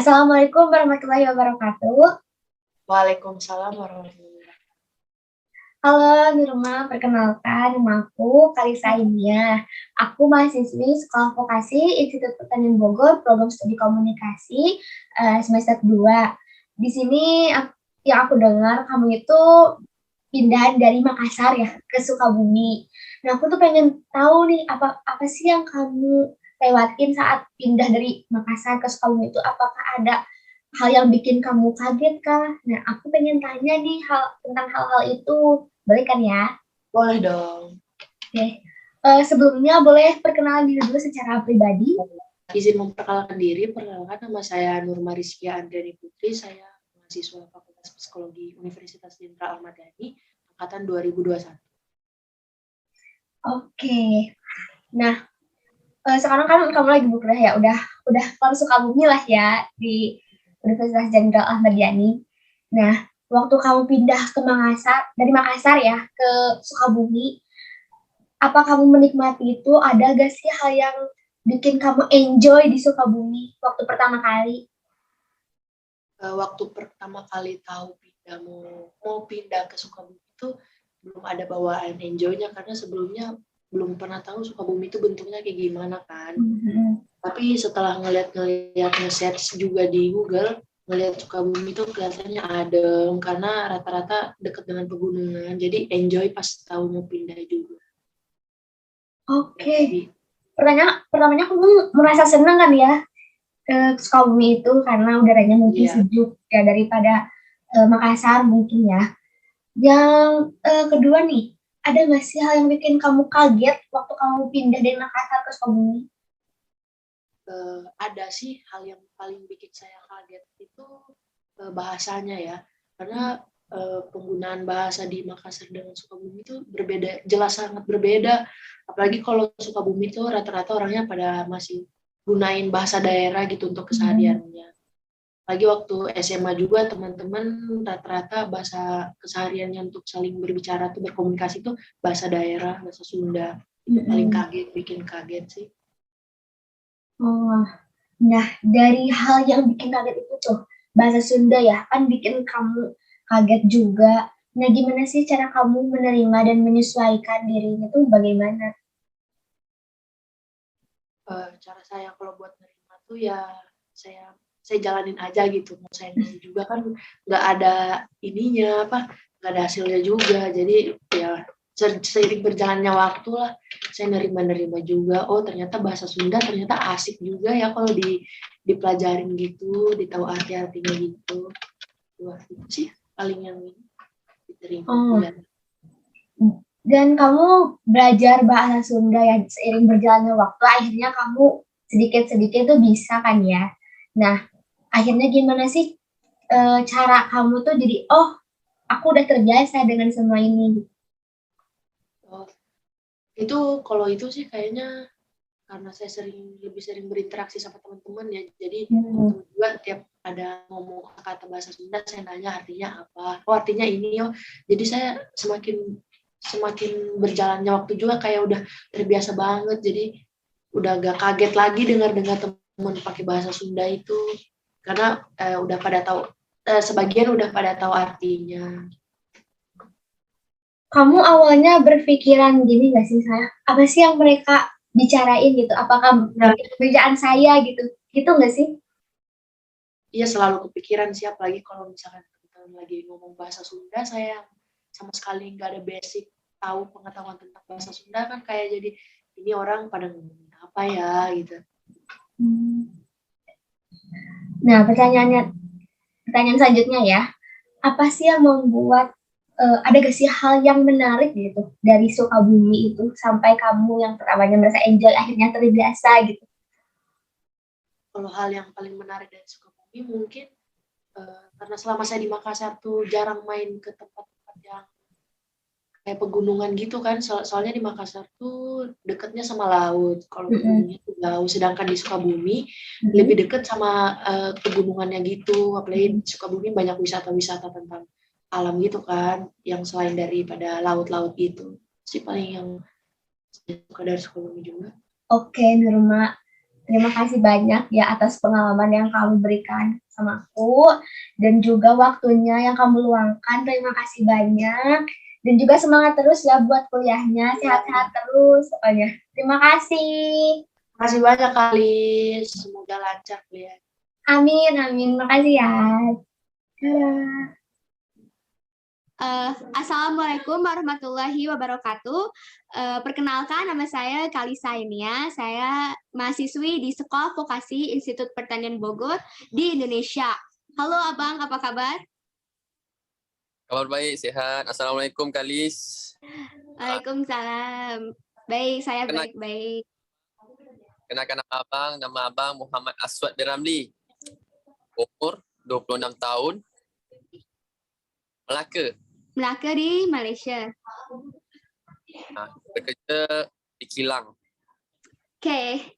Assalamualaikum warahmatullahi wabarakatuh. Waalaikumsalam warahmatullahi wabarakatuh. Halo Nurma, perkenalkan nama aku Kalisa India. Aku mahasiswi Sekolah Vokasi Institut Pertanian Bogor, program studi komunikasi semester 2. Di sini yang aku dengar kamu itu pindahan dari Makassar ya ke Sukabumi. Nah, aku tuh pengen tahu nih apa sih yang kamu lewatin saat pindah dari Makassar ke Sukabumi itu? Apakah ada hal yang bikin kamu kaget kah? Nah, aku pengen tanya nih tentang hal-hal itu. Boleh kan ya? Boleh dong. Oke. Sebelumnya boleh perkenalan diri dulu secara pribadi? Izin memperkenalkan diri, perkenalkan nama saya Nurma Rizkia Andriani Putri, saya mahasiswa Fakultas Psikologi Universitas Jenderal Ahmad Yani, angkatan 2021. Oke. Nah, sekarang kan kamu lagi berkuliah ya, udah kalau Sukabumi lah ya di Universitas Jenderal Ahmad Yani. Nah, waktu kamu pindah ke Makassar, dari Makassar ya ke Sukabumi, apa kamu menikmati itu? Ada gak sih hal yang bikin kamu enjoy di Sukabumi waktu pertama kali? Waktu pertama kali tahu mau pindah ke Sukabumi itu belum ada bawaan enjoy-nya karena sebelumnya belum pernah tahu Sukabumi itu bentuknya kayak gimana kan. Tapi setelah ngeliat nge-search juga di Google, ngeliat Sukabumi itu kelihatannya adem karena rata-rata dekat dengan pegunungan. Jadi enjoy pas tahu mau pindah juga. Oke. Pertamanya kamu merasa senang kan ya ke Sukabumi itu karena udaranya mungkin sejuk ya daripada Makassar mungkin ya. Yang kedua nih, ada nggak sih hal yang bikin kamu kaget waktu kamu pindah dari Makassar ke Sukabumi? Ada sih hal yang paling bikin saya kaget itu bahasanya ya, karena penggunaan bahasa di Makassar dengan Sukabumi itu berbeda, jelas sangat berbeda. Apalagi kalau Sukabumi itu rata-rata orangnya pada masih gunain bahasa daerah gitu untuk kesehariannya. Lagi waktu SMA juga teman-teman rata-rata bahasa kesehariannya untuk saling berbicara tuh berkomunikasi itu bahasa daerah, bahasa Sunda. Itu paling kaget, bikin kaget sih. Oh, nah dari hal yang bikin kaget itu tuh bahasa Sunda ya kan bikin kamu kaget juga. Nah gimana sih cara kamu menerima dan menyesuaikan dirinya tuh bagaimana? Cara saya kalau buat nerima tuh ya saya jalanin aja gitu. Mau saya nggak juga kan nggak ada ininya nggak ada hasilnya juga. Jadi ya seiring berjalannya waktu lah saya nerima juga. Oh ternyata bahasa Sunda ternyata asik juga ya kalau dipelajarin gitu, ditahu arti-artinya gitu. Wah itu sih paling yang diterima. Ya. Dan kamu belajar bahasa Sunda ya seiring berjalannya waktu, akhirnya kamu sedikit-sedikit tuh bisa kan ya. Nah, akhirnya gimana sih cara kamu tuh jadi, oh aku udah terbiasa dengan semua ini. Oh, itu kalau itu sih kayaknya karena saya lebih sering berinteraksi sama teman-teman ya, jadi teman-teman juga tiap ada ngomong kata bahasa Sunda saya nanya artinya apa, oh artinya ini oh, jadi saya semakin berjalannya waktu juga kayak udah terbiasa banget, jadi udah gak kaget lagi dengar teman pakai bahasa Sunda itu karena udah pada tahu, sebagian udah pada tahu artinya. Kamu awalnya berpikiran gini gak sih, saya apa sih yang mereka bicarain gitu, apakah pekerjaan saya gitu gak sih? Iya selalu kepikiran sih, apalagi kalau misalkan teman-teman lagi ngomong bahasa Sunda, saya sama sekali nggak ada basic tahu pengetahuan tentang bahasa Sunda kan kayak jadi ini orang pada ngomongin apa ya gitu. Nah pertanyaan selanjutnya ya, apa sih yang membuat ada gak sih hal yang menarik gitu dari Sukabumi itu sampai kamu yang pertamanya merasa enjoy akhirnya terbiasa gitu? Kalau hal yang paling menarik dari Sukabumi mungkin karena selama saya di Makassar tuh jarang main ke tempat-tempat yang kayak pegunungan gitu kan, soalnya di Makassar tuh dekatnya sama laut, kalau pegunungnya tuh jauh, sedangkan di Sukabumi lebih dekat sama pegunungannya gitu, apalagi di Sukabumi banyak wisata-wisata tentang alam gitu kan, yang selain daripada laut-laut gitu, sih paling yang saya suka dari Sukabumi juga. Oke Nurma, Terima kasih banyak ya atas pengalaman yang kamu berikan sama aku dan juga waktunya yang kamu luangkan. Terima kasih banyak dan juga semangat terus ya buat kuliahnya. Sehat-sehat terus pokoknya. Terima kasih. Makasih banyak kali, semoga lancar kuliah. Amin, amin. Makasih ya. Dadah. Assalamualaikum warahmatullahi wabarakatuh. Perkenalkan, nama saya Kalisa Inia. Saya mahasiswi di Sekolah Vokasi Institut Pertanian Bogor di Indonesia. Halo Abang, apa kabar? Kabar baik, sehat. Assalamualaikum, Kalis. Waalaikumsalam. Baik, saya Kenal- baik-baik. Kenalkan nama abang Muhammad Aswad bin Ramli. Umur 26 tahun. Melaka di Malaysia. Bekerja di kilang. Oke,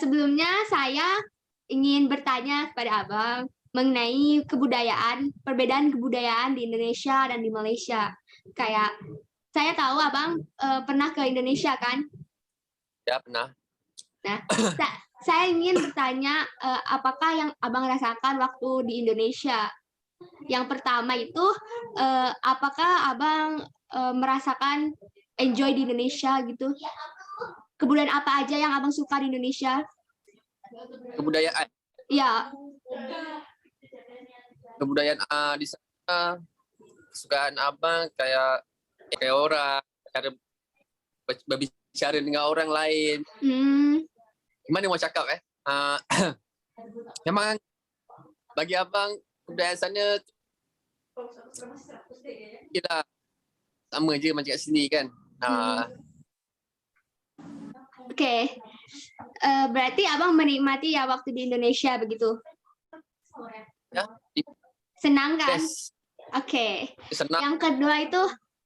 sebelumnya saya ingin bertanya kepada Abang mengenai perbedaan kebudayaan di Indonesia dan di Malaysia. Kayak saya tahu Abang pernah ke Indonesia kan? Ya, pernah. Nah, saya ingin bertanya apakah yang Abang rasakan waktu di Indonesia? Yang pertama itu, apakah Abang merasakan enjoy di Indonesia gitu? Kebudayaan apa aja yang Abang suka di Indonesia? Kebudayaan. Ya, Kebudayaan di sana, kesukaan abang kayak orang, cara berbicara dengan orang lain. Gimana mau cakap memang bagi abang kebudayaan sana kita sama je macam kat sini kan. Oke. Berarti Abang menikmati ya waktu di Indonesia begitu? Ya, Senang kan? best. Oke. Senang. Yang kedua itu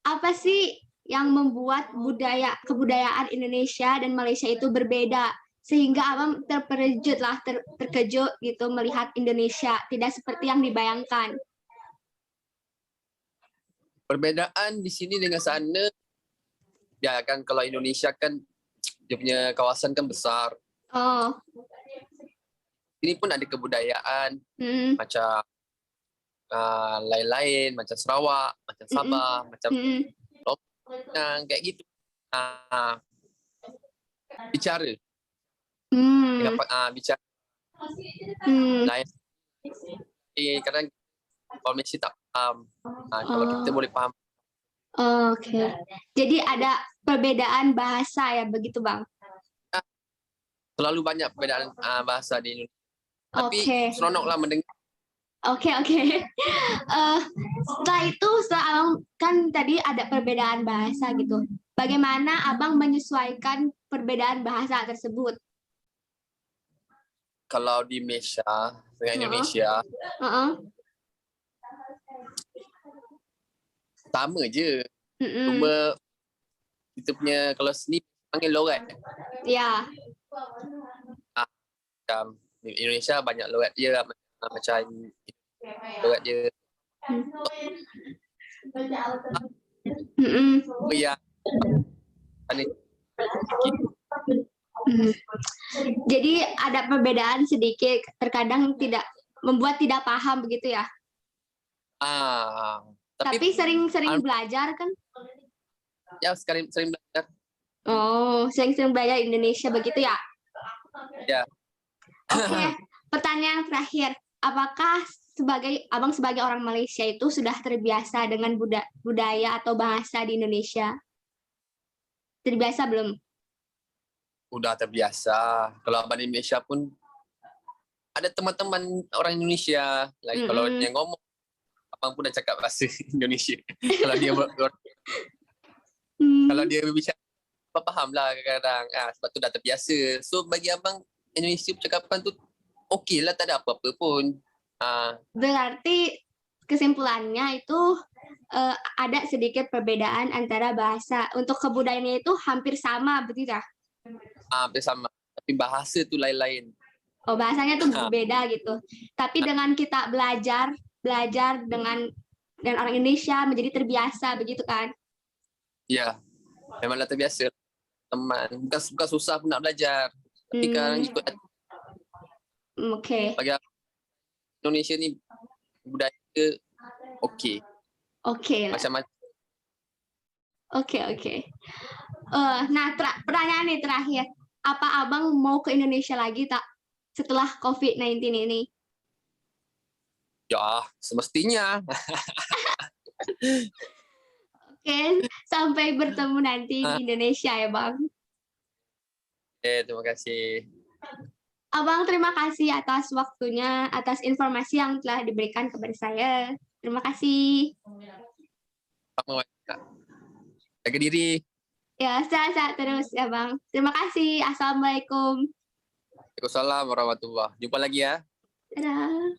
apa sih yang membuat kebudayaan Indonesia dan Malaysia itu berbeda sehingga Abang terkejut gitu melihat Indonesia tidak seperti yang dibayangkan? Perbedaan di sini dengan sana, ya kan kalau Indonesia kan dia punya kawasan kan besar. Oh. Ini pun ada kebudayaan macam lain-lain, macam Sarawak, macam Sabah, macam Lombok, kayak gitu. Bicara. Bicara. Lain. Kadang kalau Malaysia tak paham. Kalau kita boleh paham. Oke. Jadi ada perbedaan bahasa ya begitu Bang? Terlalu banyak perbedaan bahasa di Indonesia. Tapi seronoklah mendengar. Oke. Setelah itu, Abang kan tadi ada perbedaan bahasa gitu. Bagaimana Abang menyesuaikan perbedaan bahasa tersebut? Kalau di Malaysia dengan Indonesia, sama je. Cuma kita punya kalau sini panggil logat. Ya. Macam Indonesia banyak logat dia macam logat dia. Ya. Jadi ada perbedaan sedikit, terkadang membuat tidak paham begitu ya. Tapi sering-sering belajar kan? Ya, sering belajar. Oh, sering-sering belajar Indonesia begitu ya? Ya. Oke, pertanyaan terakhir. Apakah Abang sebagai orang Malaysia itu sudah terbiasa dengan budaya atau bahasa di Indonesia? Terbiasa belum? Udah terbiasa. Kalau abang di Malaysia pun ada teman-teman orang Indonesia. Kalau dia ngomong, abang pun dah cakap bahasa Indonesia. Kalau dia kalau dia berbicara, abang faham lah kadang-kadang. Sebab tu dah terbiasa. So bagi abang, Indonesia percakapan tu okey lah, tak ada apa-apa pun. Berarti kesimpulannya itu ada sedikit perbedaan antara bahasa. Untuk kebudayaannya itu hampir sama, betul tak? Hampir sama. Tapi bahasa tu lain-lain. Oh, bahasanya tuh berbeda gitu. Tapi dengan kita belajar dengan orang Indonesia menjadi terbiasa, begitu kan? Ya, memanglah terbiasa. Teman. Bukan susah pun nak belajar. Tapi sekarang ikut Oke. bagi aku, Indonesia ini budaya oke, Oke lah. macam-macam. Oke. Nah, pertanyaan nih terakhir. Apa abang mau ke Indonesia lagi tak setelah COVID-19 ini? Ya, semestinya. Oke, sampai bertemu nanti di Indonesia ya bang. Terima kasih. Abang terima kasih atas waktunya, atas informasi yang telah diberikan kepada saya. Terima kasih. Sama jaga diri. Ya, sehat-sehat terus ya bang. Terima kasih. Assalamualaikum. Waalaikumsalam warahmatullahi. Jumpa lagi ya. Dadah.